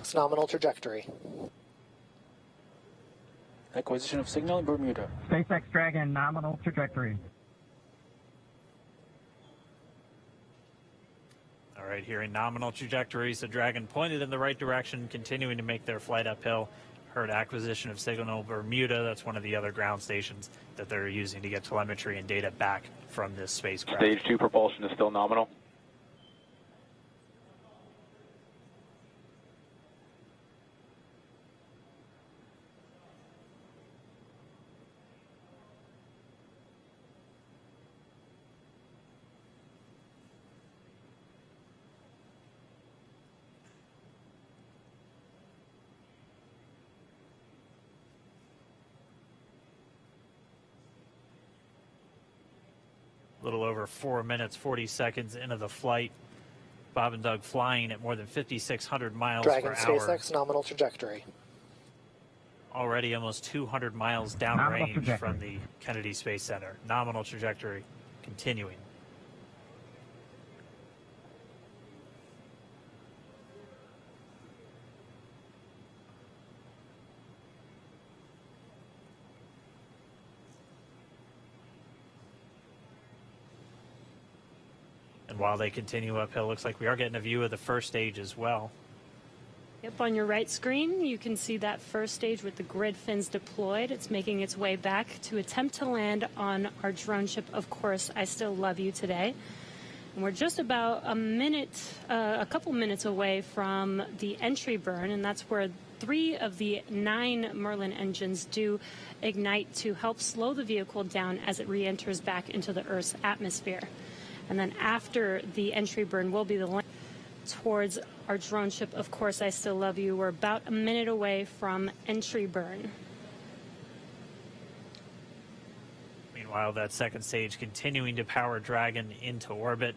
SpaceX, nominal trajectory. Acquisition of signal in Bermuda. SpaceX Dragon, nominal trajectory. All right, here in nominal trajectories, the Dragon pointed in the right direction, continuing to make their flight uphill. Heard acquisition of signal Bermuda. That's one of the other ground stations that they're using to get telemetry and data back from this spacecraft. Stage 2 propulsion is still nominal. A little over 4 minutes, 40 seconds into the flight. Bob and Doug flying at more than 5,600 miles Dragon, per hour. SpaceX, nominal trajectory. Already almost 200 miles downrange from the Kennedy Space Center. Nominal trajectory continuing. And while they continue uphill, looks like we are getting a view of the first stage as well. Yep, on your right screen, you can see that first stage with the grid fins deployed. It's making its way back to attempt to land on our drone ship, Of Course I Still Love You Today. And we're just about a couple minutes away from the entry burn, and that's where 3 of the 9 Merlin engines do ignite to help slow the vehicle down as it re-enters back into the Earth's atmosphere. And then after the entry burn will be the land towards our drone ship, Of Course I Still Love You. We're about a minute away from entry burn. Meanwhile, that second stage continuing to power Dragon into orbit.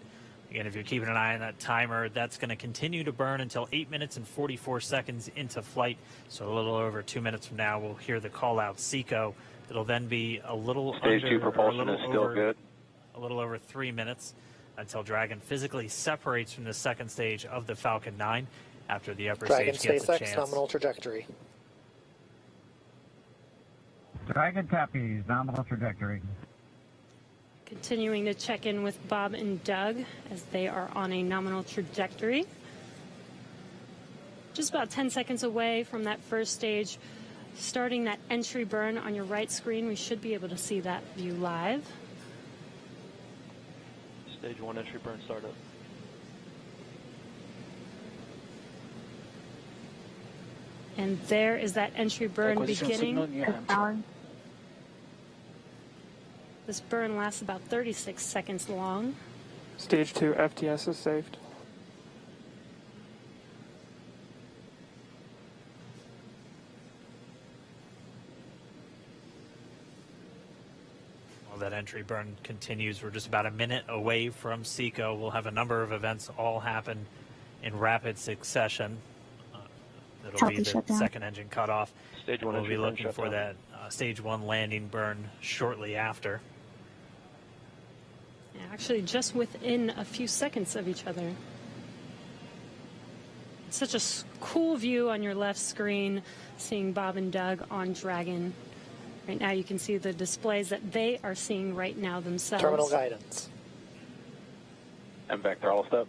Again, if you're keeping an eye on that timer, that's going to continue to burn until 8 minutes and 44 seconds into flight. So a little over 2 minutes from now, we'll hear the call out SECO. It'll then be a little Stage 2 propulsion is still good. A little over 3 minutes until Dragon physically separates from the second stage of the Falcon 9 after the upper Dragon, stage gets a SpaceX, chance. nominal trajectory. Dragon copies, nominal trajectory. Continuing to check in with Bob and Doug as they are on a nominal trajectory. Just about 10 seconds away from that first stage, starting that entry burn on your right screen. We should be able to see that view live. Stage 1 entry burn startup. And there is that entry burn beginning. This burn lasts about 36 seconds long. Stage 2 FTS is saved. That entry burn continues. We're just about a minute away from SECO. We'll have a number of events all happen in rapid succession. It'll be the second engine cutoff. Stage 1 we'll be burn looking for that stage 1 landing burn shortly after. Yeah, actually, just within a few seconds of each other. It's such a cool view on your left screen, seeing Bob and Doug on Dragon. Right now you can see the displays that they are seeing right now themselves. Terminal guidance. MVAC throttle step.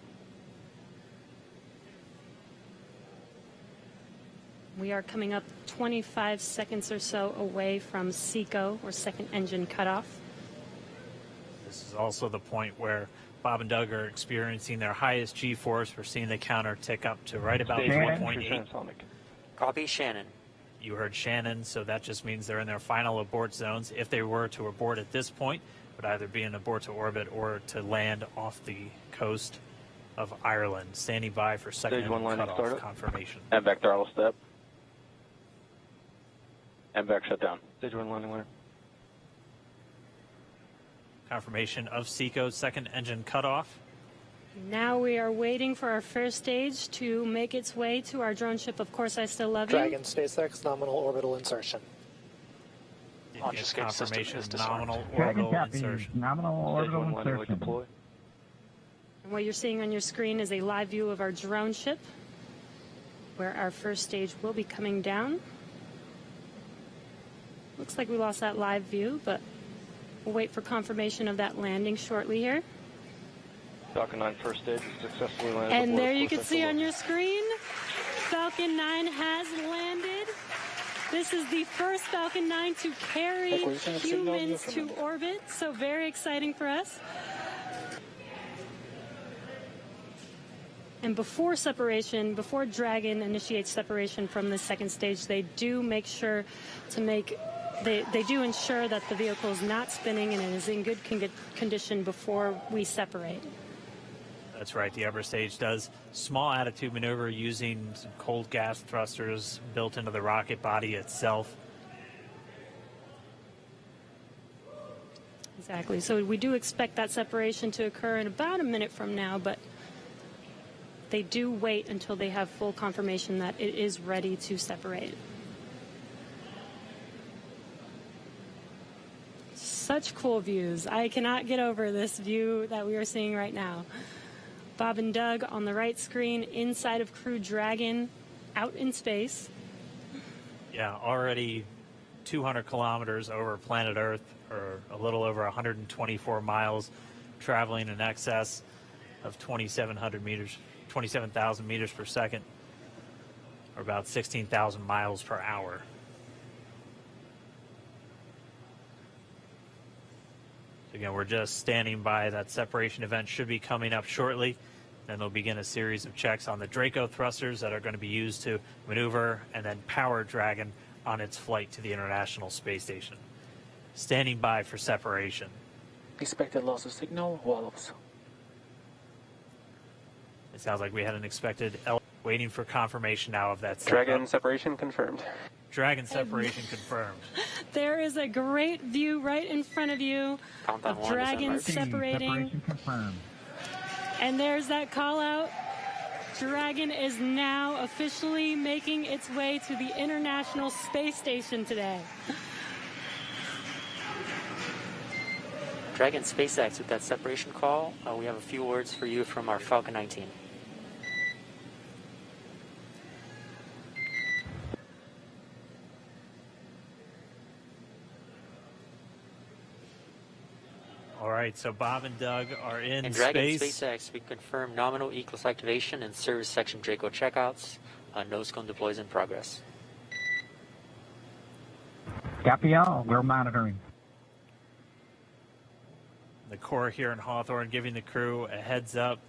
We are coming up 25 seconds or so away from SECO, or second engine cutoff. This is also the point where Bob and Doug are experiencing their highest G-force. We're seeing the counter tick up to right about 1.8. Copy, Shannon. You heard Shannon, so that just means they're in their final abort zones. If they were to abort at this point, it would either be an abort to orbit or to land off the coast of Ireland. Standing by for second cutoff confirmation. MVAC throttle step. MVAC shutdown. Stage 1 landing winner. Confirmation of SECO's second engine cutoff. Now we are waiting for our first stage to make its way to our drone ship, Of Course I Still Love You. Dragon, SpaceX, nominal orbital insertion. Launch escape Confirmation, system is nominal Dragon orbital copies, insertion. nominal orbital insertion. And what you're seeing on your screen is a live view of our drone ship. where our first stage will be coming down. Looks like we lost that live view, but we'll wait for confirmation of that landing shortly here. Falcon 9 first stage is successfully landed. And aboard there you course can see XLR. on your screen, Falcon 9 has landed. This is the first Falcon 9 to carry Acquisition of signal humans to Newfoundland. orbit, so very exciting for us. And before separation, before Dragon initiates separation from the second stage, they do make sure to they do ensure that the vehicle is not spinning and it is in good condition before we separate. That's right. The upper stage does small attitude maneuver using some cold gas thrusters built into the rocket body itself. Exactly. So we do expect that separation to occur in about a minute from now, but they do wait until they have full confirmation that it is ready to separate. Such cool views. I cannot get over this view that we are seeing right now. Bob and Doug on the right screen, inside of Crew Dragon, out in space. Yeah, already 200 kilometers over planet Earth, or a little over 124 miles, traveling in excess of 2,700 meters, 27,000 meters per second, or about 16,000 miles per hour. Again, we're just standing by. That separation event should be coming up shortly. Then they'll begin a series of checks on the Draco thrusters that are going to be used to maneuver and then power Dragon on its flight to the International Space Station. Standing by for separation. Expected loss of signal, walls. It sounds like we had an expected waiting for confirmation now of that Dragon separation confirmed. Dragon separation confirmed. There is a great view right in front of you Countdown of 1 Dragon December. separating. Separation confirmed. And there's that call out. Dragon is now officially making its way to the International Space Station today. Dragon SpaceX with that separation call. We have a few words for you from our Falcon 19. All right, so Bob and Doug are in In Dragon space. SpaceX, we confirm nominal ECLS activation and service section Draco checkouts. Nose cone deploys in progress. Copy all. We're monitoring. The Corps here in Hawthorne giving the crew a heads up